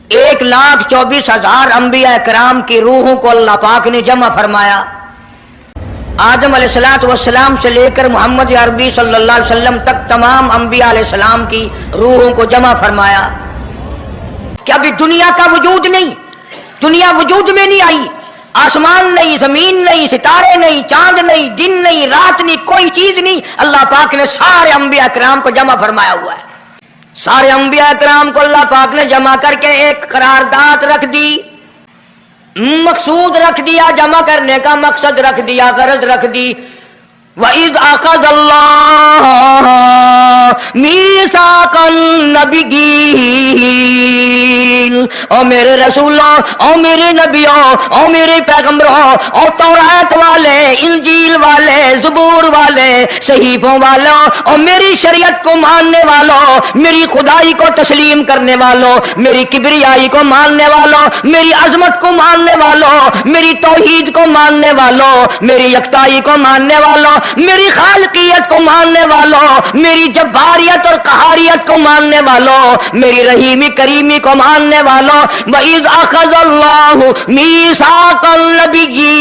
1,24,000 अंबिया करام की रूहों को अल्लाह पाक ने जमा फरमाया। आदम अलैहिस्सलाम से लेकर मोहम्मद अरबी सल्लल्लाहु अलैहि वसल्लम तक तमाम अंबिया अलैहिस्सलाम की रूहों को जमा फरमाया। कि अभी दुनिया का वजूद नहीं, दुनिया वजूद में नहीं आई, आसमान नहीं, जमीन नहीं, सितारे नहीं, चांद नहीं, दिन नहीं, रात नहीं, कोई चीज नहीं, अल्लाह पाक ने सारे अंबिया करام को जमा फरमाया हुआ है। सारे अंबिया करام को अल्लाह पाक ने जमा करके एक करारदाद रख दी, मकसूद रख दिया, जमा करने का मकसद रख दिया, गरज रख दी। वइज़ अख़ज़ल्लाहु मीसाक़ल नबिय्यीन, ओ मेरे रसूलों, ओ मेरे नबियों, ओ मेरे पैगंबरों, ओ तौरात वाले, इंजील वाले, ज़बूर वाले, सहीफों वालों, और मेरी शरीयत को मानने वालों, मेरी खुदाई को तस्लीम करने वालों, मेरी किबरियाई को मानने वालों, मेरी अजमत को मानने वालों, मेरी तौहीद को मानने वालों, मेरी यकताई को मानने वालों, मेरी खालकियत को मानने वालों, मेरी जब्बारियत और कहारियत को मानने वालों, मेरी रहीमी करीमी को मानने वालों, वइज़ अख़ज़ल्लाहु मीसाक़ल नबिय्यीन,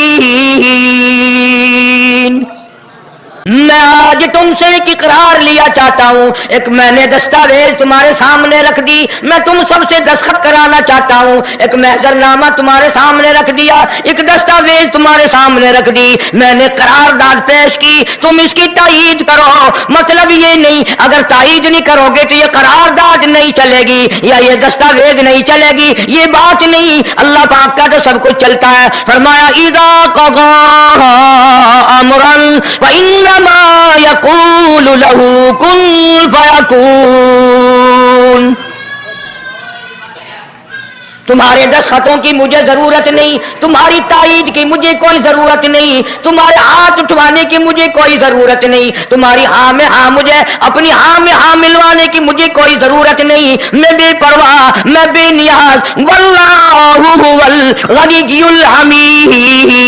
मैं आज तुमसे एक इकरार लिया चाहता हूं, एक मैंने दस्तावेज तुम्हारे सामने रख दी, मैं तुम सबसे दस्तखत कराना चाहता हूं, एक महजरनामा तुम्हारे सामने रख दिया, एक दस्तावेज तुम्हारे सामने रख दी, मैंने करारदाद पेश की, तुम इसकी तायीद करो। मतलब ये नहीं, अगर तायीद नहीं करोगे तो ये करारदाद नहीं चलेगी या ये दस्तावेज नहीं चलेगी, ये बात नहीं, अल्लाह पाक का तो सब कुछ चलता है। फरमाया इज़ा क़ज़ा अमरन फ़इन्नमा यक़ूलु लहू कुन फ़यकून। तुम्हारे दस्तखतों की मुझे जरूरत नहीं, तुम्हारी तायीद की मुझे कोई जरूरत नहीं, तुम्हारे हाथ उठवाने की मुझे कोई जरूरत नहीं, तुम्हारी हाँ में हाँ, मुझे अपनी हाँ में हाँ मिलवाने की मुझे कोई जरूरत नहीं। मैं बेपरवाह, मैं बेनियाज, वल्लाहु हुवल गनियुल हमीद।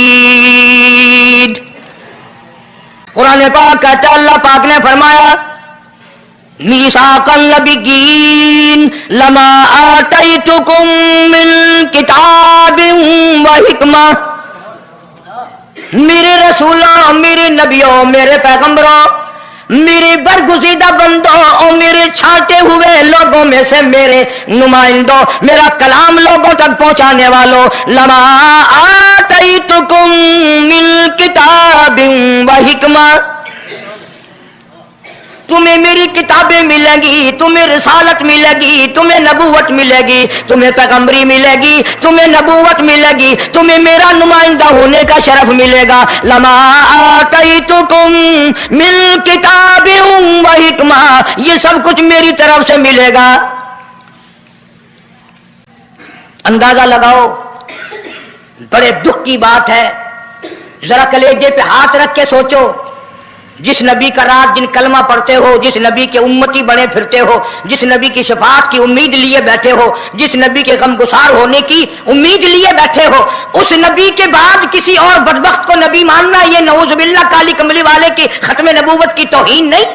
कुरान पाक कहता है, अल्लाह पाक ने फरमाया मीसाक़ल नबिय्यीन लमा आतैतुकुम मिन किताबिन व हिकमा, मेरे रसूलों, मेरे नबियों, मेरे पैगंबरों, मेरे बरगुज़ीदा बंदों और मेरे छांटे हुए लोगों में से मेरे नुमाइंदों, मेरा कलाम लोगों तक पहुंचाने वालों, लमा आतैतुकुम मिन किताबिन व हिकमा, तुम्हें मेरी किताबें मिलेंगी, तुम्हें रिसालत मिलेगी, तुम्हें नबूवत मिलेगी, तुम्हें पैगंबरी मिलेगी, तुम्हें नबूवत मिलेगी, तुम्हें मेरा नुमाइंदा होने का शरफ मिलेगा। लमा आतैतुकुम मिन किताबिन व हिकमा, ये सब कुछ मेरी तरफ से मिलेगा। अंदाजा लगाओ, बड़े दुख की बात है, जरा कलेजे पे हाथ रख के सोचो, जिस नबी का रात दिन कलमा पढ़ते हो, जिस नबी के उम्मती बने फिरते हो, जिस नबी की शफाअत की उम्मीद लिए बैठे हो, जिस नबी के गमगुसार होने की उम्मीद लिए बैठे हो, उस नबी के बाद किसी और बदबख्त को नबी मानना, ये नऊज़ुबिल्लाह काली कमली वाले की खत्म नबूवत की तौहीन नहीं?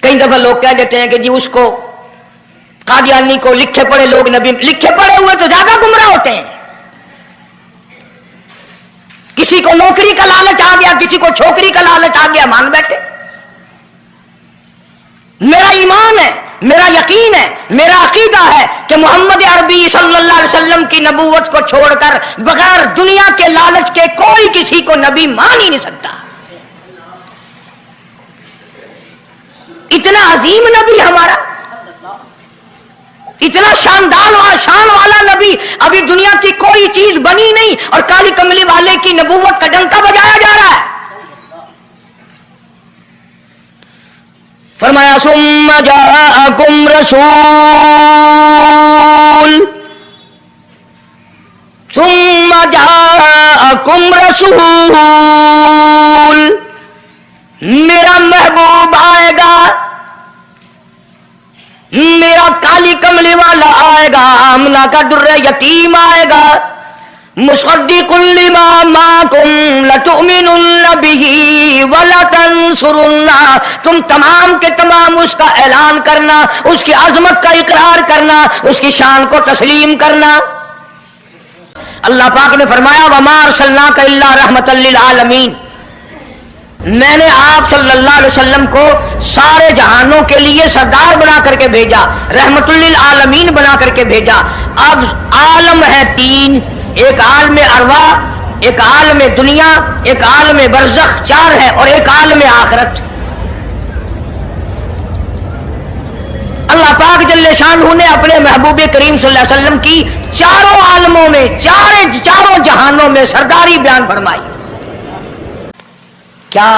कई दफा लोग कह देते हैं कि जी उसको कादियानी को लिखे पढ़े लोग नबी, लिखे पढ़े हुए तो ज्यादा गुमराह होते हैं। किसी को नौकरी का लालच आ गया, किसी को छोकरी का लालच आ गया, मान बैठे। मेरा ईमान है, मेरा यकीन है, मेरा अकीदा है कि मोहम्मद अरबी सल्लल्लाहु अलैहि वसल्लम की नबूवत को छोड़कर बगैर दुनिया के लालच के कोई किसी को नबी मान ही नहीं सकता। इतना अजीम नबी हमारा, इतना शानदार शान वाला नबी, अभी दुनिया की कोई चीज बनी नहीं और काली कमली वाले की नबूवत का डंका बजाया जा रहा है। फरमाया सुम्मा जाअकुम रसूल, सुम्मा जाअकुम रसूल, मेरा महबूब आएगा, मेरा काली कमली वाला आएगा, आमना का दुर्रे यतीम आएगा, मुसद्दिकुल लिमा माकुम लतुमिनुन बिही वलतंसुरुन्ना, तुम तमाम के तमाम उसका ऐलान करना, उसकी अजमत का इकरार करना, उसकी शान को तस्लीम करना। अल्लाह पाक ने फरमाया वमा अरसलनाका इल्ला रहमतल लिल आलमीन, मैंने आप सल्लल्लाहु अलैहि वसल्लम को सारे जहानों के लिए सरदार बना करके भेजा, रहमतुल लिल आलमीन बना करके भेजा। अब आलम है तीन, एक आलम अरवा, एक आलम दुनिया, एक आलम बरज़ख, चार है, और एक आलम आखिरत। अल्लाह पाक जल्ले शानहू ने अपने महबूब करीम सल्लल्लाहु अलैहि वसल्लम की चारों आलमों में, चारों जहानों में सरदारी बयान फरमाई। क्या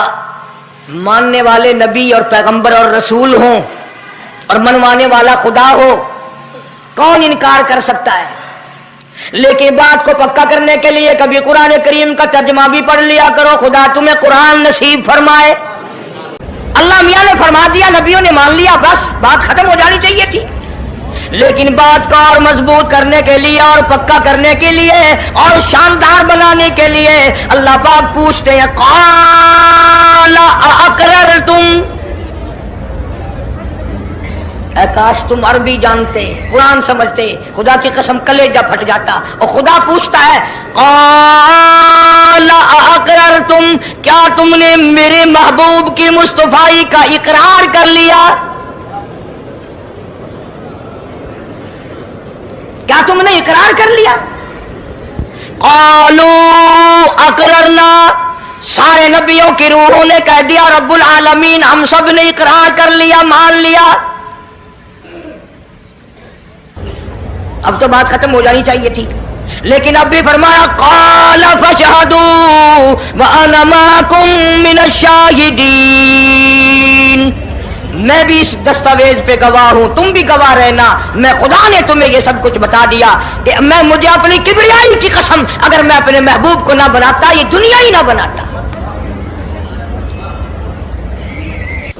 मानने वाले नबी और पैगंबर और रसूल हों और मनवाने वाला खुदा हो, कौन इनकार कर सकता है? लेकिन बात को पक्का करने के लिए कभी कुरान करीम का तर्जुमा भी पढ़ लिया करो, खुदा तुम्हें कुरान नसीब फरमाए। अल्लाह मियां ने फरमा दिया, नबियों ने मान लिया, बस बात खत्म हो जानी चाहिए थी। लेकिन बात को और मजबूत करने के लिए और पक्का करने के लिए और शानदार बनाने के लिए अल्लाह पाक पूछते हैं क़ाला अअक़ररतुम, काश तुम अरबी जानते, कुरान समझते, खुदा की कसम कलेजा फट जाता। और खुदा पूछता है क़ाला अअक़ररतुम, क्या तुमने मेरे महबूब की मुस्तफाई का इकरार कर लिया? क्या तुमने इकरार कर लिया? क़ालू अक़ररना, सारे नबियों की रूहों ने कह दिया रब्बुल आलमीन हम सब ने इकरार कर लिया, मान लिया। अब तो बात खत्म हो जानी चाहिए थी, लेकिन अब भी फरमाया क़ाल फशहदू व अना माकुम मिनश शाहिदीन, मैं भी इस दस्तावेज पे गवाह हूं, तुम भी गवाह रहना। मैं खुदा ने तुम्हें ये सब कुछ बता दिया कि मुझे अपनी किबरियाई की कसम, अगर मैं अपने महबूब को ना बनाता ये दुनिया ही ना बनाता।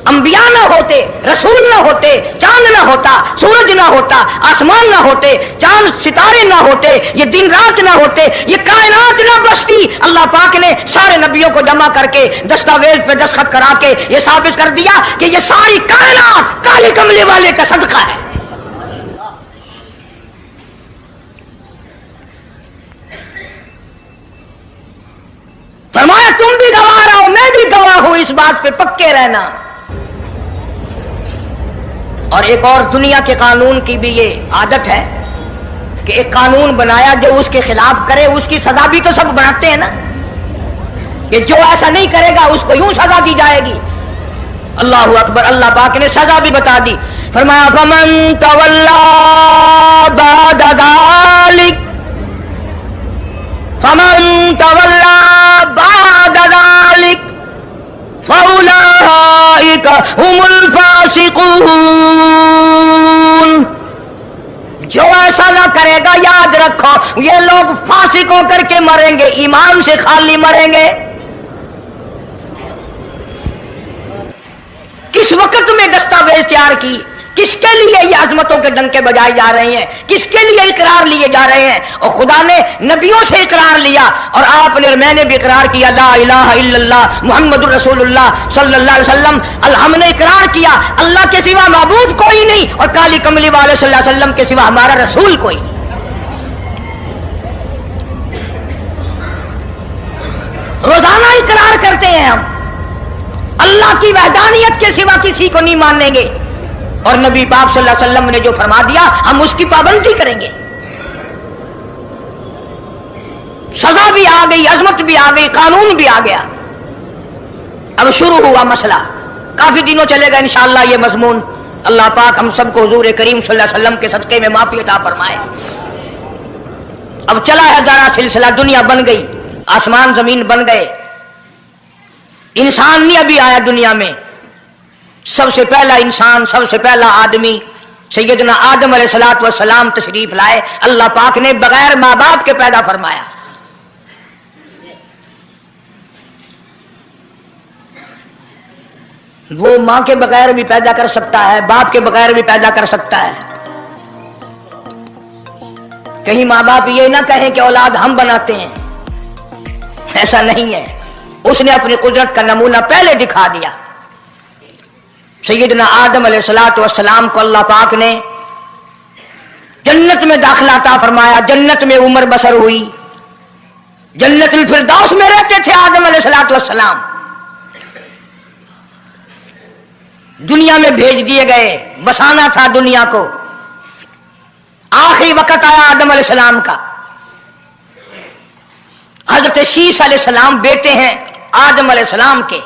अंबिया ना होते, रसूल ना होते, चांद ना होता, सूरज ना होता, आसमान ना होते, चांद सितारे ना होते, ये दिन रात ना होते, ये कायनात ना बसती। अल्लाह पाक ने सारे नबियों को जमा करके दस्तावेज पे दस्तखत करा के ये साबित कर दिया कि ये सारी कायनात काले कमले वाले का सदका है। फरमाया तुम भी गवाह रहो, मैं भी गवाह हूं, इस बात पे पक्के रहना। और एक और दुनिया के कानून की भी ये आदत है कि एक कानून बनाया जो उसके खिलाफ करे उसकी सजा भी तो सब बनाते हैं ना, कि जो ऐसा नहीं करेगा उसको यूं सजा दी जाएगी। अल्लाह अकबर, अल्लाह पाक ने सजा भी बता दी। फरमाया फमन तवल्ला बाद ज़ालिक, फमन तवल्ला बाद ज़ालिक फउलाइका हुमुल फासिकून, जो ऐसा ना करेगा याद रखो ये लोग फासिक होकर के मरेंगे, ईमान से खाली मरेंगे। किस वक्त में दस्तावेज तैयार की, किसके लिए ये अजमतों के डंके बजाए जा रहे हैं, किसके लिए इकरार लिए जा रहे हैं? और खुदा ने नबियों से इकरार लिया और आपने मैंने भी इकरार किया ला इलाहा इल्लल्लाह मुहम्मदुर रसूलुल्लाह सल्लल्लाहु अलैहि वसल्लम। हमने इकरार किया अल्लाह के सिवा माबूद कोई नहीं और काली कमली वाले सल्लल्लाहु अलैहि वसल्लम के सिवा हमारा रसूल कोई नहीं। रोजाना इकरार करते हैं हम, अल्लाह की वहदानियत के सिवा किसी को नहीं मानेंगे और नबी पाक सल्लल्लाहु अलैहि वसल्लम ने जो फरमा दिया हम उसकी पाबंदी करेंगे। सजा भी आ गई, अजमत भी आ गई, कानून भी आ गया। अब शुरू हुआ मसला, काफी दिनों चलेगा इंशाअल्लाह ये मजमून। अल्लाह पाक हम सबको हुजूर करीम सल्लल्लाहु अलैहि वसल्लम के सदके में माफी अता फरमाए। अब चला है जरा सिलसिला, दुनिया बन गई, आसमान जमीन बन गए, इंसान नहीं अभी आया दुनिया में। सबसे पहला इंसान, सबसे पहला आदमी सैयदना आदम अलैहिस्सलातु वस्सलाम तशरीफ लाए। अल्लाह पाक ने बगैर माँ बाप के पैदा फरमाया। वो मां के बगैर भी पैदा कर सकता है, बाप के बगैर भी पैदा कर सकता है। کہیں ماں باپ یہ نہ کہیں کہ اولاد ہم بناتے ہیں، ایسا نہیں ہے، اس نے اپنی قدرت کا نمونہ پہلے دکھا دیا۔ سیدنا آدم علیہ الصلوۃ والسلام کو اللہ پاک نے جنت میں داخلہ عطا فرمایا، جنت میں عمر بسر ہوئی، جنت الفردوس میں رہتے تھے آدم علیہ الصلوۃ والسلام، دنیا میں بھیج دیے گئے، بسانا تھا دنیا کو۔ آخری وقت آیا آدم علیہ السلام کا، حضرت شیش علیہ السلام بیٹے ہیں آدم علیہ السلام کے،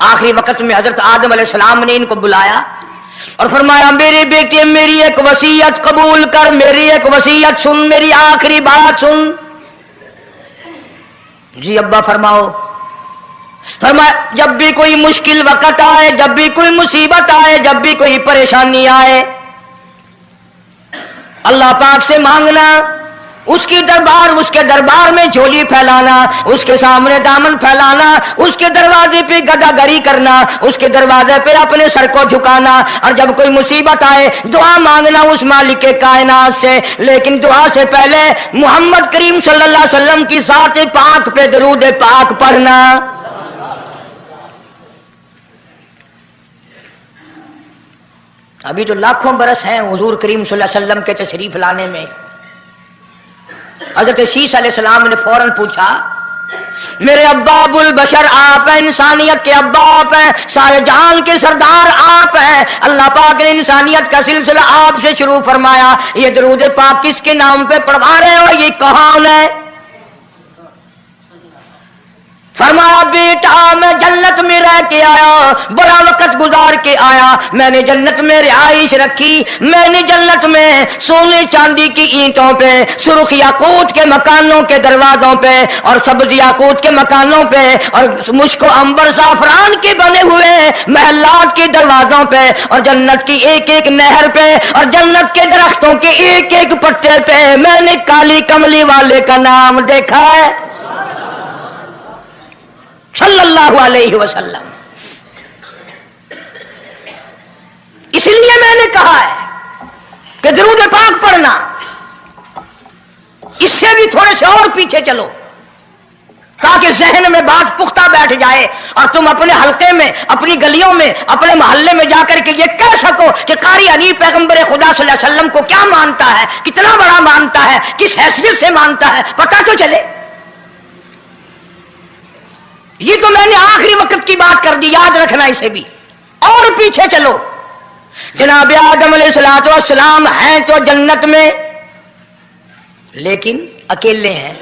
آخری وقت میں حضرت آدم علیہ السلام نے ان کو بلایا اور فرمایا میرے بیٹے میری ایک وصیت قبول کر، میری ایک وصیت سن، میری آخری بات سن۔ جی ابا فرماؤ۔ فرمایا جب بھی کوئی مشکل وقت آئے، جب بھی کوئی مصیبت آئے، جب بھی کوئی پریشانی آئے، اللہ پاک سے مانگنا، اس کے دربار میں جھولی پھیلانا، اس کے سامنے دامن پھیلانا، اس کے دروازے پہ گدا گری کرنا، اس کے دروازے پہ اپنے سر کو جھکانا، اور جب کوئی مصیبت آئے دعا مانگنا اس مالک کائنات سے، لیکن دعا سے پہلے محمد کریم صلی اللہ علیہ وسلم کی ذات پاک پہ درود پاک پڑھنا۔ ابھی تو لاکھوں برس ہیں حضور کریم صلی اللہ علیہ وسلم کے تشریف لانے میں۔ حضرت شیش علیہ السلام نے فوراً پوچھا میرے ابا ابو البشر آپ ہیں، انسانیت کے ابا آپ ہیں، سارے جہان کے سردار آپ ہیں، اللہ پاک نے انسانیت کا سلسلہ آپ سے شروع فرمایا، یہ درود پاک کس کے نام پہ پڑھوا رہے ہو، یہ کون ہے؟ فرمایا بیٹا میں جنت میں رہ کے آیا، بڑا وقت گزار کے آیا، میں نے جنت میں رہائش رکھی، میں نے جنت میں سونے چاندی کی اینٹوں پہ، سرخ یاقوت کے مکانوں کے دروازوں پہ اور سبز یاقوت کے مکانوں پہ اور مشک و عنبر زعفران کے بنے ہوئے محلات کے دروازوں پہ اور جنت کی ایک ایک نہر پہ اور جنت کے درختوں کے ایک ایک پتے پہ میں نے کالی کملی والے کا نام دیکھا ہے صلی اللہ علیہ وسلم۔ اس لیے میں نے کہا ہے کہ درود پاک پڑھنا، اس سے بھی تھوڑے سے اور پیچھے چلو تاکہ ذہن میں بات پختہ بیٹھ جائے اور تم اپنے حلقے میں، اپنی گلیوں میں، اپنے محلے میں جا کر کے یہ کہہ سکو کہ قاری علی پیغمبر خدا صلی اللہ علیہ وسلم کو کیا مانتا ہے، کتنا بڑا مانتا ہے، کس حیثیت سے مانتا ہے، پتہ تو چلے۔ یہ تو میں نے آخری وقت کی بات کر دی، یاد رکھنا اسے بھی۔ اور پیچھے چلو، جناب آدم علیہ الصلوۃ والسلام ہیں تو جنت میں، لیکن اکیلے ہیں،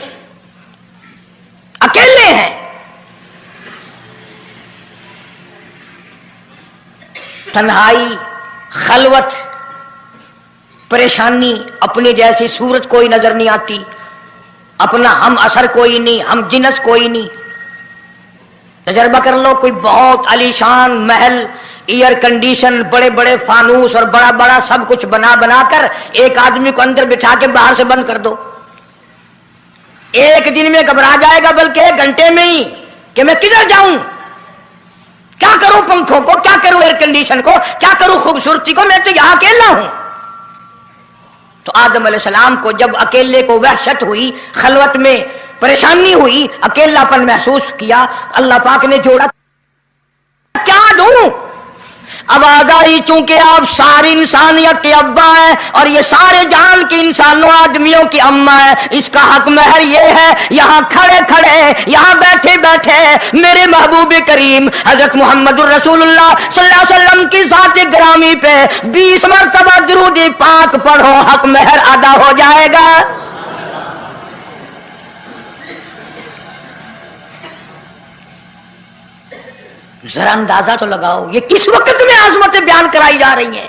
اکیلے ہیں۔ تنہائی، خلوت، پریشانی، اپنی جیسی صورت کوئی نظر نہیں آتی، اپنا ہم اثر کوئی نہیں، ہم جنس کوئی نہیں۔ تجربہ کر لو، کوئی بہت عالیشان محل، ایئر کنڈیشن، بڑے بڑے فانوس اور بڑا بڑا سب کچھ بنا بنا کر ایک آدمی کو اندر بٹھا کے باہر سے بند کر دو، ایک دن میں گھبرا جائے گا، بلکہ ایک گھنٹے میں ہی، کہ میں کدھر جاؤں، کیا کروں پنکھوں کو، کیا کروں ایئر کنڈیشن کو، کیا کروں خوبصورتی کو، میں تو یہاں اکیلا ہوں۔ تو آدم علیہ السلام کو جب اکیلے کو وحشت ہوئی، خلوت میں پریشانی ہوئی، اکیلا پن محسوس کیا، اللہ پاک نے جوڑا، کیا دوں؟ اب آگاہی چونکہ آپ ساری انسانیت کے ابا ہیں اور یہ سارے جہان کے انسانوں آدمیوں کی اماں ہے، اس کا حق مہر یہ ہے، یہاں کھڑے کھڑے، یہاں بیٹھے بیٹھے میرے محبوب کریم حضرت محمد الرسول اللہ صلی اللہ علیہ وسلم کی ذات گرامی پہ 20 مرتبہ درود پاک پڑھو، حق مہر ادا ہو جائے گا۔ ذرا اندازہ تو لگاؤ یہ کس وقت میں عظمتیں بیان کرائی جا رہی ہیں،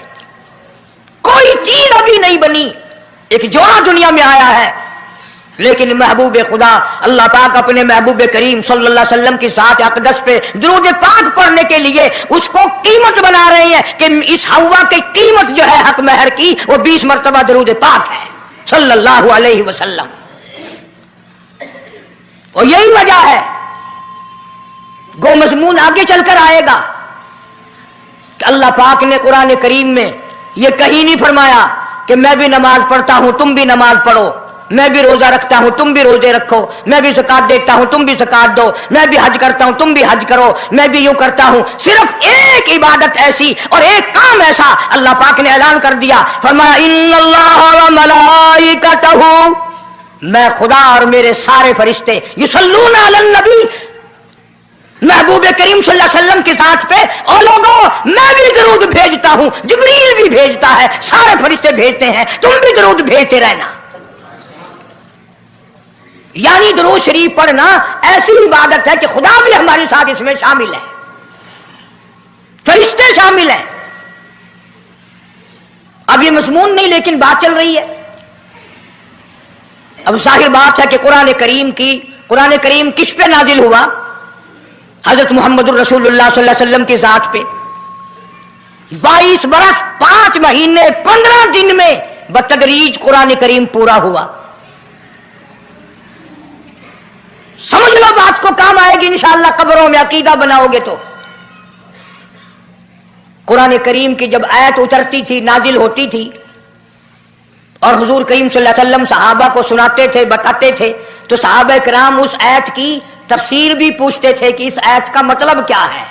کوئی چیز ابھی نہیں بنی، ایک جوڑا دنیا میں آیا ہے، لیکن محبوب خدا اللہ پاک اپنے محبوب کریم صلی اللہ علیہ وسلم کی ذات اقدس پہ درود پاک پڑھنے کے لیے اس کو قیمت بنا رہے ہیں کہ اس ہوا کی قیمت جو ہے حق مہر کی وہ 20 مرتبہ درود پاک ہے صلی اللہ علیہ وسلم۔ اور یہی وجہ ہے، گو مضمون آگے چل کر آئے گا کہ اللہ پاک نے قرآن کریم میں یہ کہیں نہیں فرمایا کہ میں بھی نماز پڑھتا ہوں تم بھی نماز پڑھو, میں بھی روزہ رکھتا ہوں تم بھی روزے رکھو, میں بھی زکات دیتا ہوں تم بھی زکات دو, میں بھی حج کرتا ہوں تم بھی حج کرو, میں بھی یوں کرتا ہوں. صرف ایک عبادت ایسی اور ایک کام ایسا اللہ پاک نے اعلان کر دیا, فرمایا ان اللہ و ملائکتہ, میں خدا اور میرے سارے فرشتے یصلون علی النبی, محبوب کریم صلی اللہ علیہ وسلم کی ذات پہ, اور لوگوں میں بھی درود بھیجتا ہوں, جبریل بھی بھیجتا ہے, سارے فرشتے بھیجتے ہیں, تم بھی درود بھیجتے رہنا. یعنی درود شریف پڑھنا ایسی عبادت ہے کہ خدا بھی ہمارے ساتھ اس میں شامل ہے, فرشتے شامل ہیں. اب یہ مضمون نہیں لیکن بات چل رہی ہے. اب ظاہر بات ہے کہ قرآن کریم کس پہ نازل ہوا؟ حضرت محمد الرسول اللہ صلی اللہ علیہ وسلم کی ذات پہ. 22 برس 5 مہینے 15 دن میں بتدریج قرآن کریم پورا ہوا. سمجھ لو بات کو, کام آئے گی انشاءاللہ قبروں میں عقیدہ بناؤ گے تو. قرآن کریم کی جب آیت اترتی تھی, نازل ہوتی تھی, اور حضور کریم صلی اللہ علیہ وسلم صحابہ کو سناتے تھے, بتاتے تھے, تو صحابہ کرام اس آیت کی تفسیر بھی پوچھتے تھے کہ اس آیت کا مطلب کیا ہے,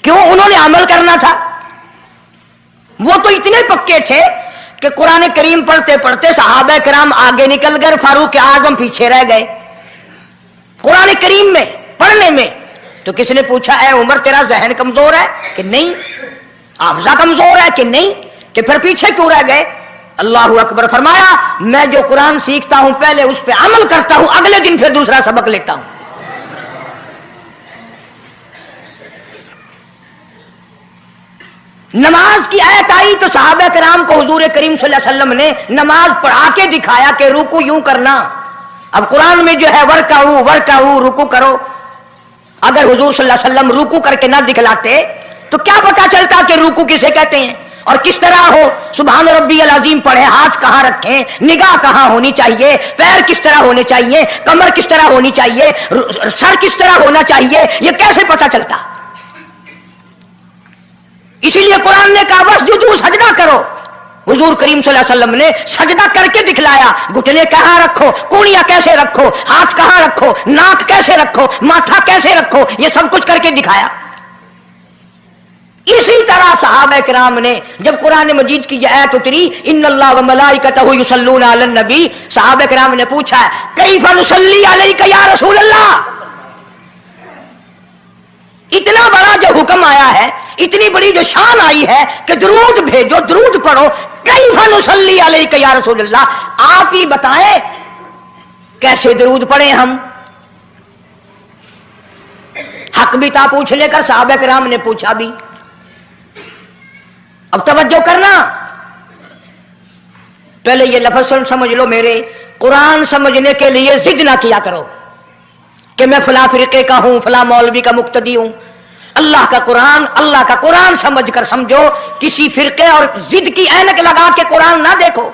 کیوں انہوں نے عمل کرنا تھا. وہ تو اتنے پکے تھے کہ قرآن کریم پڑھتے پڑھتے صحابہ کرام آگے نکل گئے, فاروق اعظم پیچھے رہ گئے قرآن کریم میں پڑھنے میں. تو کس نے پوچھا اے عمر تیرا ذہن کمزور ہے کہ نہیں, حافظہ کمزور ہے کہ نہیں, کہ پھر پیچھے کیوں رہ گئے؟ اللہ اکبر. فرمایا میں جو قرآن سیکھتا ہوں پہلے اس پہ عمل کرتا ہوں, اگلے دن پھر دوسرا سبق لیتا ہوں. نماز کی آیت آئی تو صحابہ کرام کو حضور کریم صلی اللہ علیہ وسلم نے نماز پڑھا کے دکھایا کہ رکوع یوں کرنا. اب قرآن میں جو ہے ورکعوا رکوع کرو, اگر حضور صلی اللہ علیہ وسلم رکوع کر کے نہ دکھلاتے تو کیا پتا چلتا کہ رکوع کسے کہتے ہیں اور کس طرح ہو. سبحان ربی العظیم پڑھے, ہاتھ کہاں رکھیں, نگاہ کہاں ہونی چاہیے, پیر کس طرح ہونے چاہیے, کمر کس طرح ہونی چاہیے, سر کس طرح ہونا چاہیے, یہ کیسے پتا چلتا؟ اسی لیے قرآن نے کہا واسجدوا, سجدہ کرو. حضور کریم صلی اللہ علیہ وسلم نے سجدہ کر کے دکھلایا, گھٹنے کہاں رکھو, کونیاں کیسے رکھو, ہاتھ کہاں رکھو, ناک کیسے رکھو, ماتھا کیسے رکھو, یہ سب کچھ کر کے دکھایا. اسی طرح صحابہ کرام نے جب قرآن مجید کی یہ آیت اتری ان اللہ و ملائکتہ یصلون علی النبی, صحابہ کرام نے پوچھا کیف نصلی علیک یا رسول اللہ. اتنا بڑا جو حکم آیا ہے, اتنی بڑی جو شان آئی ہے کہ درود بھیجو, درود پڑھو, کیف نصلی علیک یا رسول اللہ, آپ ہی بتائیں کیسے درود پڑھیں ہم. حق بھی تھا پوچھنے کا, صحابہ کرام نے پوچھا بھی. اب توجہ کرنا, پہلے یہ لفظ سمجھ لو میرے, قرآن سمجھنے کے لیے ضد نہ کیا کرو کہ میں فلاں فرقے کا ہوں, فلاں مولوی کا مقتدی ہوں. اللہ کا قرآن سمجھ کر سمجھو, کسی فرقے اور ضد کی اینک لگا کے قرآن نہ دیکھو.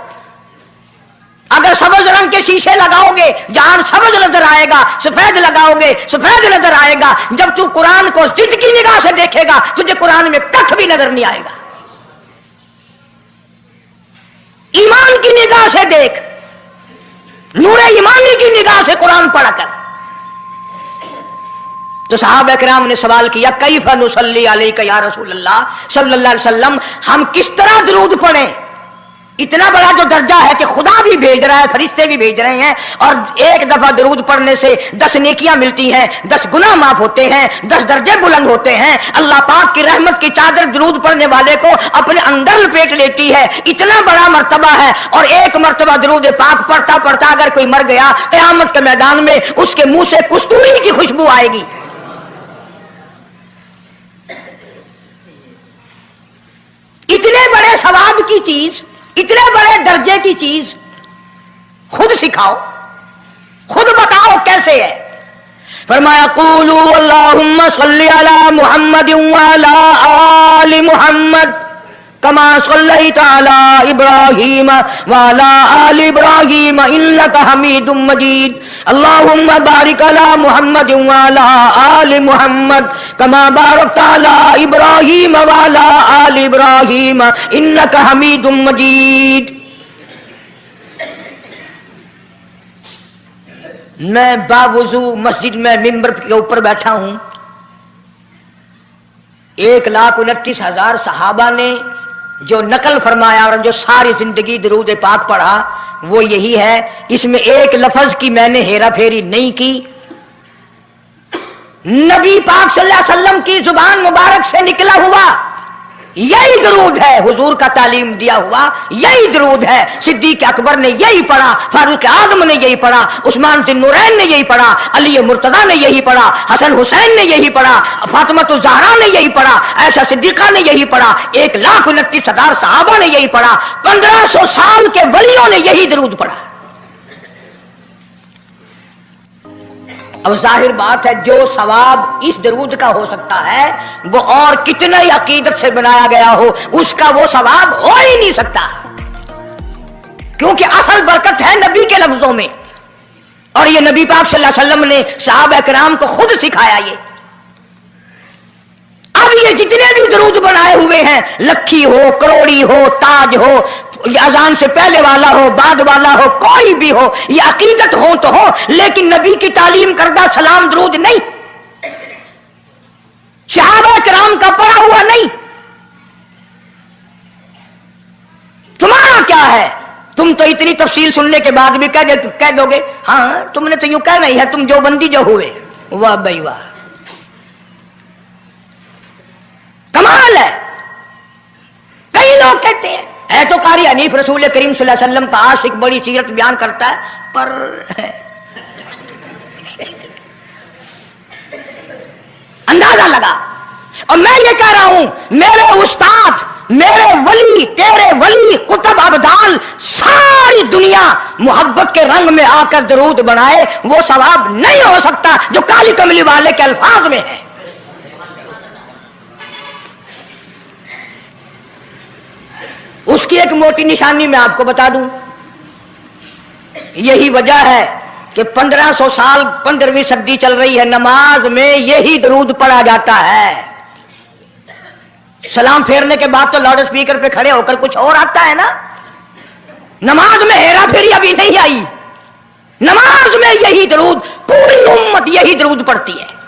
اگر سبز رنگ کے شیشے لگاؤ گے جہاں سبز نظر آئے گا, سفید لگاؤ گے سفید نظر آئے گا. جب تو قرآن کو ضد کی نگاہ سے دیکھے گا تجھے قرآن میں کچھ بھی نظر نہیں آئے گا. ایمان کی نگاہ سے دیکھ, نور ایمانی کی نگاہ سے قرآن پڑھ کر. تو صحابہ کرام نے سوال کیا کیف نصلی علیک یا رسول اللہ صلی اللہ علیہ وسلم, ہم کس طرح درود پڑھیں. اتنا بڑا جو درجہ ہے کہ خدا بھی بھیج رہا ہے, فرشتے بھی بھیج رہے ہیں, اور ایک دفعہ درود پڑھنے سے 10 نیکیاں ملتی ہیں, 10 گناہ معاف ہوتے ہیں, 10 درجے بلند ہوتے ہیں. اللہ پاک کی رحمت کی چادر درود پڑھنے والے کو اپنے اندر لپیٹ لیتی ہے. اتنا بڑا مرتبہ ہے, اور ایک مرتبہ درود پاک پڑھتا پڑھتا اگر کوئی مر گیا قیامت کے میدان میں اس کے منہ سے کستوری کی خوشبو آئے گی. اتنے بڑے ثواب کی چیز, اتنے بڑے درجے کی چیز خود سکھاؤ, خود بتاؤ کیسے ہے. فرمایا قولوا اللہم صلی علی محمد وعلی آل محمد کما صلیت علی ابراہیم وعلی آل ابراہیم انک حمید مجید. اللہم بارک علی محمد وعلی آل محمد کما بارکت علی ابراہیم وعلی آل ابراہیم इब्राहीम इन्नका हमीदुम मजीद। मैं बावुजू मस्जिद में मिंबर के ऊपर बैठा हूं, 1,29,000 सहाबा ने जो नकल फरमाया और जो सारी जिंदगी दरूद पाक पढ़ा वो यही है। इसमें एक लफ्ज की मैंने हेरा फेरी नहीं की। नबी पाक सल्लल्लाहु अलैहि वसल्लम की जुबान मुबारक से निकला हुआ यही दरूद है, हुजूर का तालीम दिया हुआ यही दरूद है। सिद्दीक अकबर ने यही पढ़ा, फारूक आजम ने यही पढ़ा, उस्मान ज़ुन्नूरैन ने यही पढ़ा, अली मुर्तजा ने यही पढ़ा, हसन हुसैन ने यही पढ़ा, फातिमा तो ज़हरा ने यही पढ़ा, आयशा सिद्दीका ने यही पढ़ा, 1,29,000 सहाबा ने यही पढ़ा, 1500 साल के वलियों ने यही दरूद पढ़ा। अब जाहिर बात है जो सवाब इस दरूद का हो सकता है वो और कितना ही अकीदत से बनाया गया हो उसका वो सवाब हो ही नहीं सकता, क्योंकि असल बरकत है नबी के लफ्जों में। और ये नबी पाक सल्लल्लाहु अलैहि वसल्लम ने सहाबा किराम को खुद सिखाया ये। अब ये जितने भी दरूद बनाए हुए हैं, लखी हो, करोड़ी हो, ताज हो, अजान से पहले वाला हो, बाद वाला हो, कोई भी हो, ये अकीदत हो तो हो, लेकिन नबी की तालीम करदा सलाम दरूद नहीं, सहाबा किराम का पढ़ा हुआ नहीं। तुम्हारा क्या है? तुम तो इतनी तफसील सुनने के बाद भी कह दोगे हाँ तुमने तो यूं कहना ही है, तुम जो बंदी जो हुए। वाह भाई वाह, कमाल है। कई लोग कहते हैं है तो कारी हनीफ रसूल करीम सल्लल्लाहु अलैहि वसल्लम का आशिक, बड़ी सीरत बयान करता है, पर अंदाजा लगा। और मैं ये कह रहा हूं मेरे उस्ताद, मेरे वली, तेरे वली, कुतुब अब्दाल, सारी दुनिया मोहब्बत के रंग में आकर दरूद बनाए, वो सवाब नहीं हो सकता जो काली कमली वाले के अल्फाज में है। उसकी एक मोटी निशानी मैं आपको बता दूं, यही वजह है कि 1500 साल 15वीं सदी चल रही है, नमाज में यही दरूद पढ़ा जाता है। सलाम फेरने के बाद तो लाउड स्पीकर पे खड़े होकर कुछ और आता है ना। नमाज में हेरा फेरी अभी नहीं आई, नमाज में यही दरूद, पूरी उम्मत यही दरूद पढ़ती है।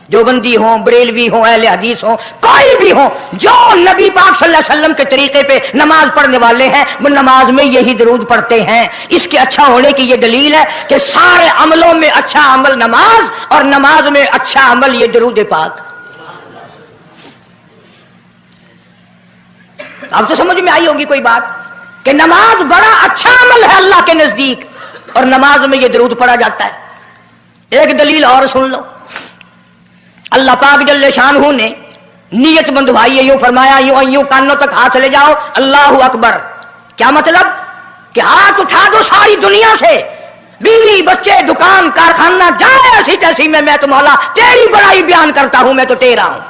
जो बंदी हो, बरेलवी हो, अहले हदीस हो, कोई भी हो, जो नबी पाक सल्लल्लाहु अलैहि वसल्लम के तरीके पे नमाज पढ़ने वाले हैं वो नमाज में यही दरूद पढ़ते हैं। इसके अच्छा होने की ये दलील है कि सारे अमलों में अच्छा अमल नमाज और नमाज में अच्छा अमल ये दरूद पाक। अब तो समझ में आई होगी कोई बात कि नमाज बड़ा अच्छा अमल है अल्लाह के नजदीक और नमाज में ये दरूद पढ़ा जाता है। एक दलील और सुन लो, अल्लाह पाक जल्ले शानहू ने नियत बंधवाई है, यूं फरमाया यूं कानों तक हाथ ले जाओ, अल्लाहु अकबर। क्या मतलब कि हाथ उठा दो सारी दुनिया से, बीवी बच्चे दुकान कारखाना जाए ऐसी तैसी में, मैं तो मौला तेरी बड़ाई बयान करता हूं, मैं तो तेरा हूं।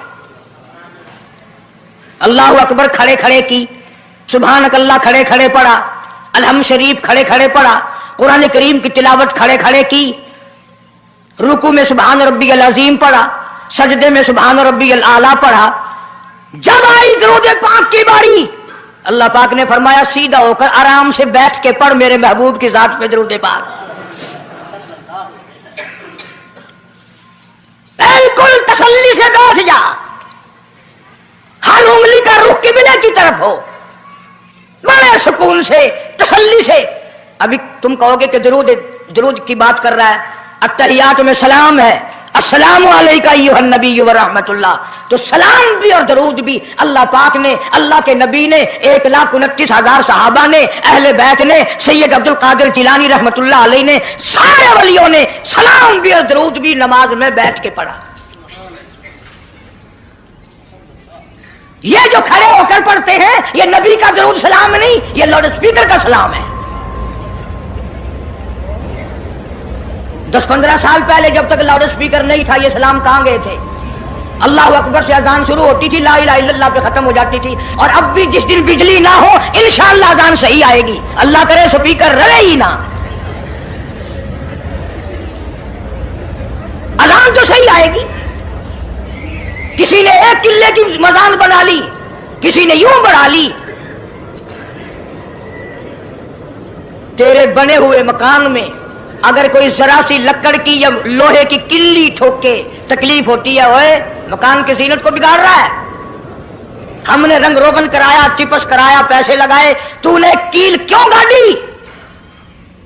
अल्लाहु अकबर खड़े खड़े की, सुभानक अल्लाह खड़े खड़े पढ़ा, अलहम्द शरीफ खड़े खड़े पढ़ा, कुरान करीम की तिलावत खड़े खड़े की, रुकू में सुभान रब्बियल अजीम पढ़ा, सजदे में सुभान रब्बियल आला पढ़ा। जब आई दरूद पाक की बारी, अल्लाह पाक ने फरमाया सीधा होकर आराम से बैठ के पढ़ मेरे महबूब की जात पे दरूद पाक। बिल्कुल तसल्ली से बैठ जा, हर उंगली का रुख किबले की तरफ हो, बड़े सुकून से तसल्ली से। अभी तुम कहोगे कि दरूद की बात कर रहा है, अत्तहियात में सलाम है, अस्सलामु अलैका अय्युहन नबी व रहमतुल्लाह, तो सलाम भी और दरूद भी अल्लाह पाक ने, अल्लाह के नबी ने, 1,29,000 सहाबा ने, अहले बैत ने, सैयद अब्दुल कादिर जिलानी रहमतुल्लाह अलैह ने, सारे वलियों ने सलाम भी और दरूद भी नमाज में बैठ के पढ़ा। ये जो खड़े होकर पढ़ते हैं ये नबी का दरूद सलाम नहीं, ये लाउड स्पीकर का सलाम है। 10-15 साल पहले जब तक लाउड स्पीकर नहीं था ये सलाम कहां गए थे? अल्लाह अकबर से अजान शुरू होती थी, ला इलाहा इल्लल्लाह पे खत्म हो जाती थी। और अब भी जिस दिन बिजली ना हो इंशाअल्लाह अजान सही आएगी, अल्लाह करे स्पीकर रहे ही ना, अजान तो सही आएगी। किसी ने एक किले की मजान बना ली, किसी ने यूं बढ़ा ली, तेरे बने हुए मकान में अगर कोई जरा सी लकड़ की या लोहे की किल्ली ठोके तकलीफ होती है, ओए मकान की जीनत को बिगाड़ रहा है। हमने रंग रोगन कराया, चिपस कराया, पैसे लगाए, तूने कील क्यों गाड़ी?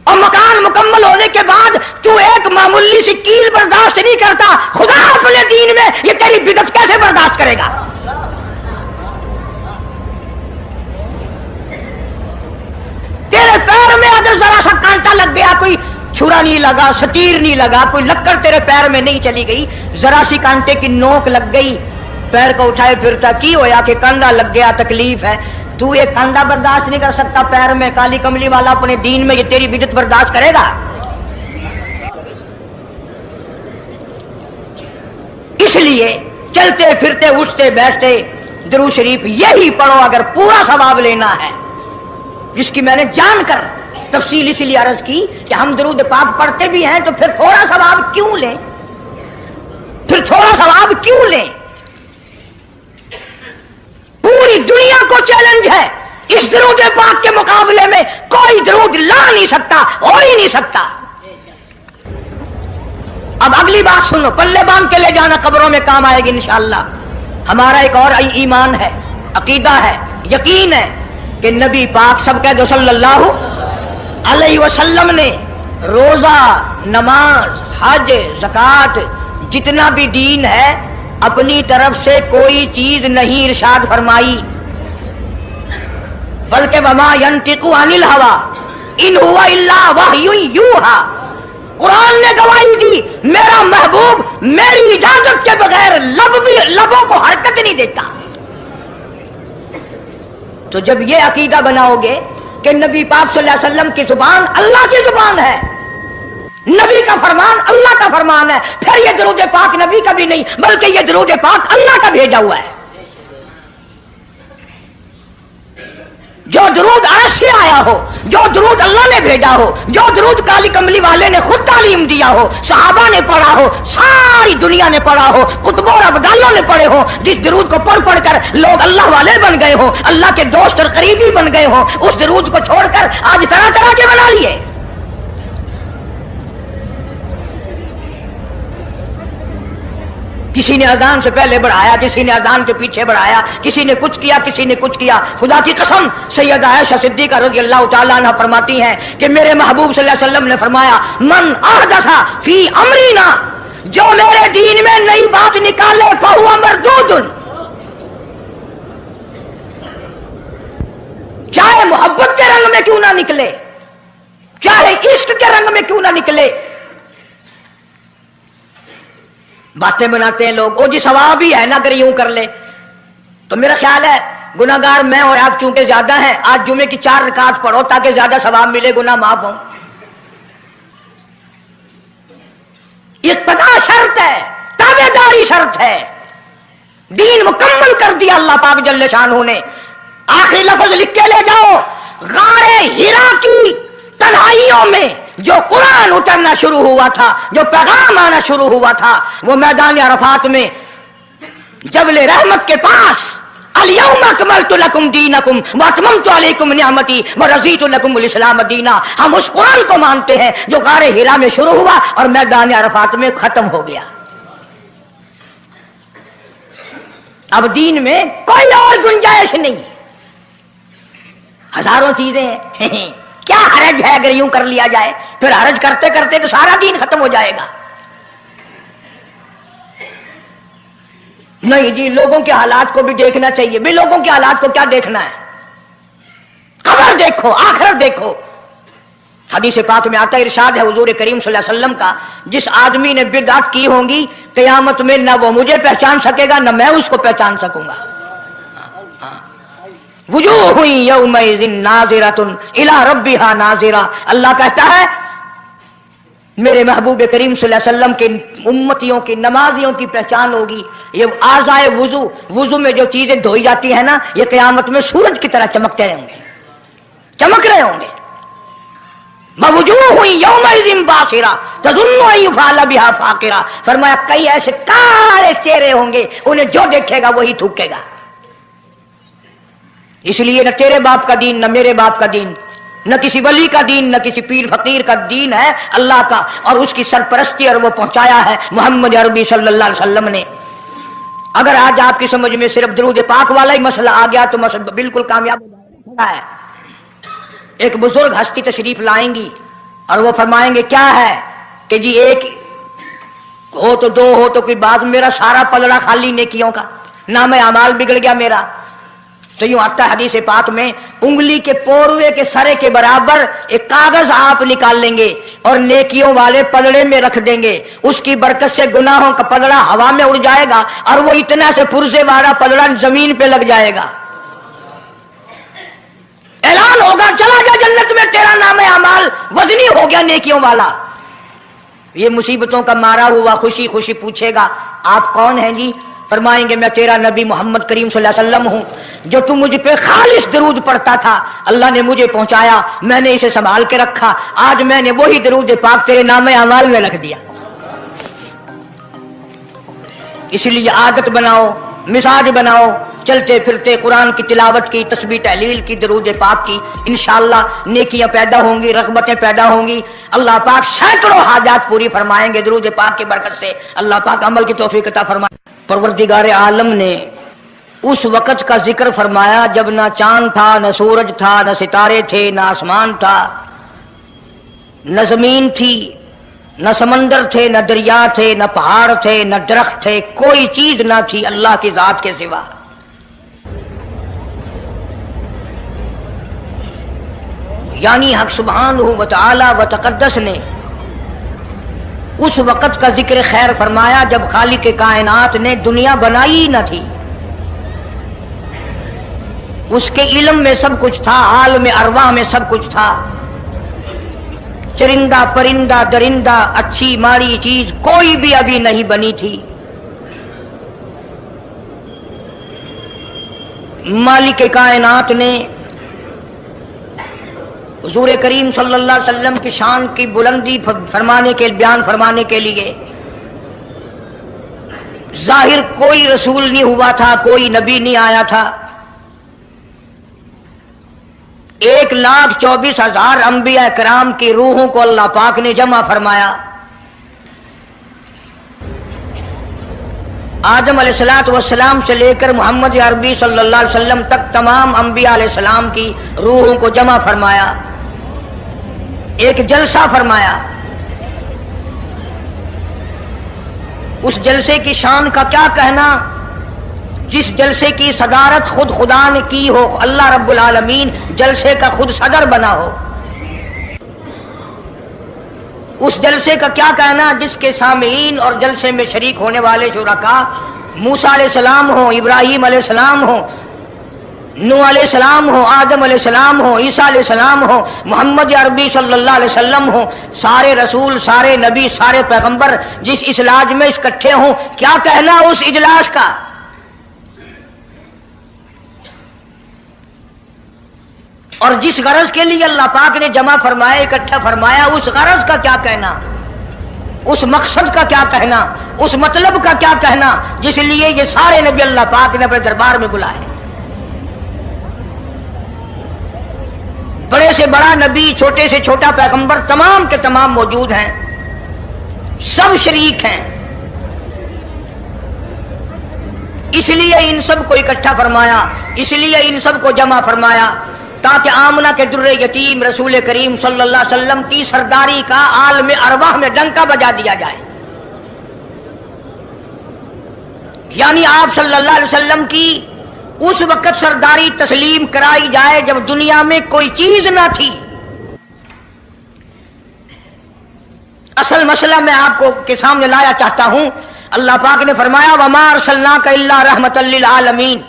और मकान मुकम्मल होने के बाद तू एक मामूली सी कील बर्दाश्त नहीं करता, खुदा अपने दीन में ये तेरी बिदअत कैसे बर्दाश्त करेगा? तेरे पैर में अगर जरा सा कांटा लग गया, कोई छुरा नहीं लगा, सटीर नहीं लगा, कोई लक्कड़ तेरे पैर में नहीं चली गई, जरा सी कांटे की नोक लग गई, पैर को उठाए फिरता की होया कि कांडा लग गया, तकलीफ है। तू ये कांडा बर्दाश्त नहीं कर सकता पैर में, काली कमली वाला अपने दीन में ये तेरी बिदअत बर्दाश्त करेगा? इसलिए चलते फिरते उठते बैठते दुरूद शरीफ यही पढ़ो अगर पूरा सवाब लेना है, जिसकी मैंने जानकर तफसील इसलिए अर्ज की कि हम दुरूद पाक पढ़ते भी हैं तो फिर थोड़ा सवाब क्यों लें, फिर थोड़ा सवाब क्यों लें? पूरी दुनिया को चैलेंज है, इस दुरूद पाक के मुकाबले में कोई दुरूद ला नहीं सकता, हो ही नहीं सकता। अब अगली बात सुनो, पल्ले बांध के ले जाना, कब्रों में काम आएगी इंशाअल्लाह। हमारा एक और ईमान है, अकीदा है, यकीन है कि नबी पाक सब कह दो सल्लल्लाहु अलैहि वसल्लम ने रोजा, नमाज, हज, ज़कात, जितना भी दीन है अपनी तरफ से कोई चीज नहीं इरशाद फरमाई, बल्कि वमा यंतिकु अनिल हवा इन हुवा इल्ला वहयु यूहा। कुरान ने गवाही दी, मेरा महबूब मेरी इजाजत के बगैर लबों को हरकत नहीं देता। तो जब ये अकीदा बनाओगे कि नबी पाक सल्लल्लाहु अलैहि वसल्लम की जुबान अल्लाह की जुबान है, नबी का फरमान अल्लाह का फरमान है, फिर ये दुरूद पाक नबी का भी नहीं बल्कि ये दुरूद पाक अल्लाह का भेजा हुआ है। जो दुरूद अर्श से आया हो, जो दुरूद अल्लाह ने भेजा हो, जो दुरूद काली कमली वाले ने खुद तालीम दिया हो, सहाबा ने पढ़ा हो, सारी दुनिया ने पढ़ा हो, कुतुब और अब्दालों ने पढ़े हो, जिस दुरूद को पढ़ पढ़ कर लोग अल्लाह वाले बन गए हो, अल्लाह के दोस्त और करीबी बन गए हो, उस दुरूद को छोड़कर आज तरह तरह के बना लिए। किसी ने अजान से पहले बढ़ाया, किसी ने अजान के पीछे बढ़ाया, किसी ने कुछ किया, किसी ने कुछ किया। खुदा की कसम सैयदा आयशा सिद्दीका रज़ियल्लाहु ताला अन्हा फरमाती हैं कि मेरे महबूब सल्लल्लाहु अलैहि वसल्लम ने फरमाया, मन अहदसा फी अमरीना, जो मेरे दीन में नई बात निकाले फहुवा मरदूदुन, चाहे मोहब्बत के रंग में क्यों ना निकले, चाहे इश्क के रंग में क्यों ना निकले। बातें बनाते हैं लोग, ओ जी सवाब ही है ना अगर यूं कर ले। तो मेरा ख्याल है गुनाहगार मैं और आप चूंकि ज्यादा हैं, आज जुमे की 4 रकात पढ़ो ताकि ज्यादा सवाब मिले, गुनाह माफ हो। इत्तबा शर्त है, ताबेदारी शर्त है। दीन मुकम्मल कर दिया अल्लाह पाक जल्ले शानहू ने। आखिरी लफ्ज लिख के ले जाओ, गारे हिरा की तन्हाइयों में जो कुरान उतरना शुरू हुआ था, जो पैगाम आना शुरू हुआ था, वो मैदान अरफात में जबल रहमत के पास अल-यौमा अकमलतु लकुम दीनकुम व अतममतु अलैकुम निअमती व रज़ीतु लकुमुल इस्लाम दीना। हम उस कुरान को मानते हैं जो गारे हिरा में शुरू हुआ और मैदान अरफात में खत्म हो गया। अब दीन में कोई और गुंजाइश नहीं, हजारों चीजें हैं। क्या हरज है अगर यूं कर लिया जाए, फिर हरज करते करते तो सारा दीन खत्म हो जाएगा। नहीं जी, लोगों के हालात को भी देखना चाहिए। भी लोगों के हालात को क्या देखना है, कब्र देखो, आखिरत देखो। हदीस पाक में आता है, इरशाद है हुजूर करीम सल्लल्लाहु अलैहि वसल्लम का, जिस आदमी ने बिदअत की होंगी क़यामत में न वो मुझे पहचान सकेगा न मैं उसको पहचान सकूंगा। वुजूह यौमइज़िन नाज़िरतुन इला रब्बिहा नाज़िरा। अल्लाह कहता है मेरे महबूब करीम सल्लल्लाहु अलैहि वसल्लम के उम्मतियों की नमाजियों की पहचान होगी। ये आज़ाए वुजू, वुजू में जो चीजें धोई जाती है ना, ये क़यामत में सूरज की तरह चमकते रहेंगे, चमक रहे होंगे। वुजूह यौमइज़िन बासिरा तज़ुन्नु अन युफ़अल बिहा फ़ाक़िरा। फरमाया कई ऐसे काले चेहरे होंगे, उन्हें जो देखेगा वही थूकेगा। इसलिए न तेरे बाप का दीन, न मेरे बाप का दीन, न किसी वली का दीन, न किसी पीर फकीर का दीन है, अल्लाह का, और उसकी सरपरस्ती और वो पहुंचाया है मोहम्मद अरबी सल्लल्लाहु अलैहि वसल्लम ने। अगर आज आपकी समझ में सिर्फ दरूद पाक वाला ही मसला आ गया तो मसला बिल्कुल कामयाब हो जाएगा। एक बुजुर्ग हस्ती तशरीफ लाएंगी और वो फरमाएंगे क्या है कि जी एक हो तो दो हो तो कोई बात, मेरा सारा पलड़ा खाली नेकियों का, नाम अमाल बिगड़ गया मेरा। तो यूं आता है हदीस पाक में, उंगली के पोरवे के सरे के बराबर एक कागज आप निकाल लेंगे और नेकियों वाले पलड़े में रख देंगे, उसकी बरकत से गुनाहों का पलड़ा हवा में उड़ जाएगा और वो इतना से पुरजे वाला पलड़ा जमीन पे लग जाएगा। ऐलान होगा चला जा जन्नत में, तेरा नाम अमाल वजनी हो गया नेकियों वाला। ये मुसीबतों का मारा हुआ खुशी खुशी पूछेगा आप कौन हैं जी? फरमाएंगे मैं तेरा नबी मोहम्मद करीम सल्लल्लाहु अलैहि वसल्लम हूं, जो तू मुझ पे खालिस दरूद पढ़ता था, अल्लाह ने मुझे पहुंचाया, मैंने इसे संभाल के रखा, आज मैंने वही दरूद पाक तेरे नाम अमाल में रख दिया। इसलिए आदत बनाओ, मिजाज बनाओ, चलते फिरते कुरान की तिलावत की, तस्बीह तहलील की, दरूद पाक की, इंशाअल्लाह नेकियां पैदा होंगी, रग़बतें पैदा होंगी। अल्लाह पाक सैकड़ों हाजात पूरी फरमाएंगे दरूद पाक की बरकत से। अल्लाह पाक अमल की तौफीक अता फरमाए। परवरदिगार आलम ने उस वक़्त का जिक्र फरमाया जब ना चांद था, न सूरज था, न सितारे थे, न आसमान था, न जमीन थी, न समंदर थे, न दरिया थे, न पहाड़ थे, न दरख्त थे, कोई चीज ना थी अल्लाह की जात के सिवा। यानी हक सुब्हानहू व तआला व तक़द्दस ने उस वक़्त का जिक्र खैर फरमाया जब खालिक कायनात ने दुनिया बनाई न थी। उसके इल्म में सब कुछ था, हाल में अरवाह में सब कुछ था, चरिंदा परिंदा दरिंदा अच्छी माड़ी चीज कोई भी अभी नहीं बनी थी। मालिक कायनात ने हुजूर करीम सल्लल्लाहु अलैहि वसल्लम की शान की बुलंदी फरमाने के बयान फरमाने के लिए जाहिर कोई रसूल नहीं हुआ था, कोई नबी नहीं आया था। 1,24,000 अंबिया कराम की रूहों को अल्लाह पाक ने जमा फरमाया। आदम अलैहिस्सलातु वस्सलाम से लेकर मोहम्मद अरबी सल्लल्लाहु अलैहि वसल्लम तक तमाम अंबिया अलैहिस्सलाम की रूहों को जमा फरमाया, एक जलसा फरमाया। उस जलसे की शान का क्या कहना, जिस जलसे की सदारत खुद खुदा ने की हो, अल्लाह रब्बुल आलमीन जलसे का खुद सदर बना हो। उस जलसे का क्या कहना जिसके सामीन और जलसे में शरीक होने वाले शुरका मूसा अलैहिस्सलाम हो, इब्राहीम अलैहिस्सलाम हो, नूह अलैहिस्सलाम हो, आदम अलैहिस्सलाम हो, ईसा अलैहिस्सलाम हो, मोहम्मद अरबी सल्लल्लाहु अलैहि वसल्लम हो, सारे रसूल, सारे नबी, सारे पैगंबर जिस इजलास में इकट्ठे हों, क्या कहना उस इजलास का। और जिस गरज के लिए अल्लाह पाक ने जमा फरमाया, इकट्ठा फरमाया, उस गरज का क्या कहना, उस मकसद का क्या कहना, उस मतलब का क्या कहना जिस लिए ये सारे नबी अल्लाह पाक ने अपने दरबार में बुलाए। बड़े से बड़ा नबी, छोटे से छोटा पैगंबर, तमाम के तमाम मौजूद हैं, सब शरीक हैं। इसलिए इन सब को इकट्ठा फरमाया, इसलिए इन सब को जमा फरमाया ताकि आमना के दुर्रे यतीम रसूल करीम सल्लल्लाहु अलैहि वसल्लम की सरदारी का आलम अरवाह में डंका बजा दिया जाए। यानी आप सल्लल्लाहु अलैहि वसल्लम की उस वक्त सरदारी तस्लीम कराई जाए जब दुनिया में कोई चीज ना थी। असल मसला मैं आपको के सामने लाया चाहता हूं। अल्लाह पाक ने फरमाया वमा अरसलनाका इल्ला रहमतल लिल आलमीन,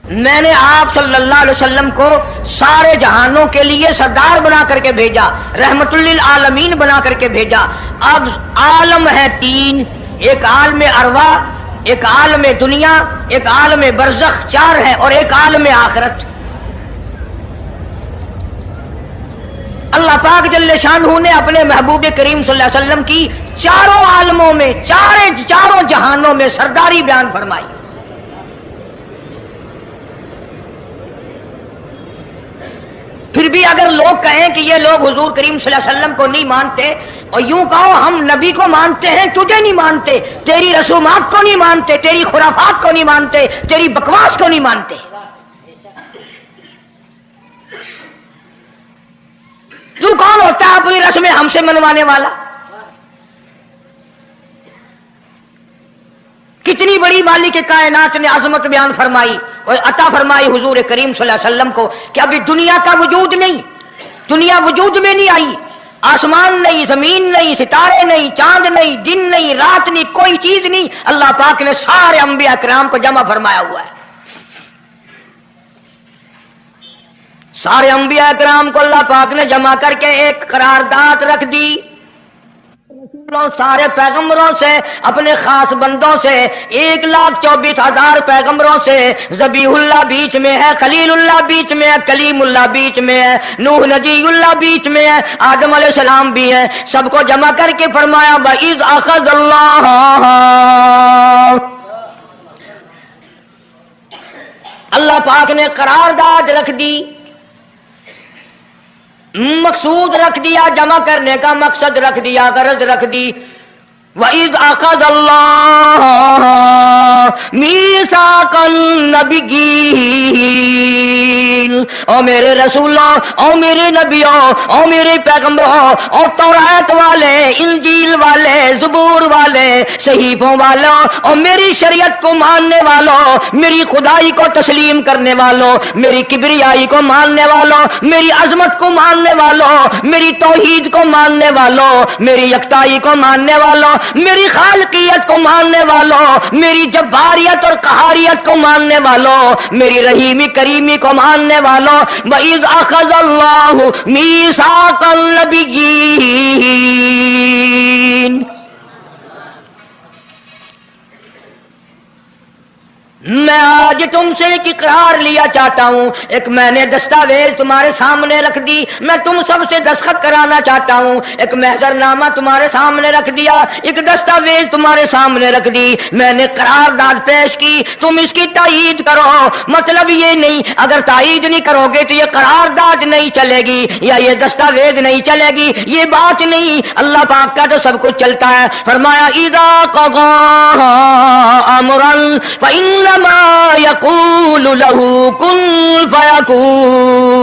मैंने आप सल्लल्लाहु अलैहि वसल्लम को सारे जहानों के लिए सरदार बना करके भेजा, रहमतुल लिल आलमीन बना करके भेजा। अब आलम है तीन, एक आलम अरवा, एक आलम दुनिया, एक आलम बरज़ख, चार है, और एक आलम आखिरत। अल्लाह पाक जल्ले शानहू ने अपने महबूब करीम सल्लल्लाहु अलैहि वसल्लम की चारों आलमों में, चारों जहानों में सरदारी बयान फरमाई। بھی اگر لوگ کہیں کہ یہ لوگ حضور کریم صلی اللہ علیہ وسلم کو نہیں مانتے اور یوں کہو ہم نبی کو مانتے ہیں تجھے نہیں مانتے، تیری رسومات کو نہیں مانتے، تیری خرافات کو نہیں مانتے، تیری بکواس کو نہیں مانتے. تو کون ہوتا ہے اپنی رسمیں ہم سے منوانے والا؟ کتنی بڑی مالک کائنات نے عظمت بیان فرمائی اور عطا فرمائی حضور کریم صلی اللہ علیہ وسلم کو کہ ابھی دنیا کا وجود نہیں، دنیا وجود میں نہیں آئی، آسمان نہیں، زمین نہیں، ستارے نہیں، چاند نہیں، دن نہیں، رات نہیں، کوئی چیز نہیں، اللہ پاک نے سارے انبیاء کرام کو جمع فرمایا ہوا ہے. سارے انبیاء کرام کو اللہ پاک نے جمع کر کے ایک قرارداد رکھ دی. سارے پیغمبروں سے، اپنے خاص بندوں سے، 1,24,000 پیغمبروں سے، ذبیح اللہ بیچ میں ہے، خلیل اللہ بیچ میں ہے، کلیم اللہ بیچ میں ہے، نوح نجی اللہ بیچ میں ہے، آدم علیہ السلام بھی ہے. سب کو جمع کر کے فرمایا وَإِذْ أَخَذَ اللَّهُ، اللہ پاک نے قرارداد رکھ دی، مقصود رکھ دیا، جمع کرنے کا مقصد رکھ دیا، غرض رکھ دی. وَإِذْ أَخَذَ اللَّهُ مِيثَاقَ النَّبِيِّينَ، او میرے رسولوں، او میرے نبیوں، او میرے پیغمبروں، او تورات والے، انجیل والے، زبور والے، صحیفوں والوں، اور میری شریعت کو ماننے والوں، میری خدائی کو تسلیم کرنے والوں، میری کبریائی کو ماننے والوں، میری عظمت کو ماننے والوں، میری توحید کو ماننے والوں، میری یکتائی کو ماننے والوں، میری خالقیت کو ماننے والوں، میری جباریت اور قہاریت کو ماننے والوں، میری رحیمی کریمی کو ماننے والوں. وَإِذْ أَخَذَ اللَّهُ مِيثَاقَ النَّبِيِّينَ، میں آج تم سے ایک اقرار لیا چاہتا ہوں، ایک میں نے دستاویز تمہارے سامنے رکھ دی، میں تم سب سے دستخط کرانا چاہتا ہوں، ایک محضر نامہ تمہارے سامنے رکھ دیا، ایک دستاویز تمہارے سامنے رکھ دی، میں نے قرارداد پیش کی، تم اس کی تائید کرو. مطلب یہ نہیں اگر تائید نہیں کرو گے تو یہ قرارداد نہیں چلے گی یا یہ دستاویز نہیں چلے گی، یہ بات نہیں. اللہ پاک کا تو سب کچھ چلتا ہے. فرمایا اذا قضى امرا فإن ما يقول له كن فيكون،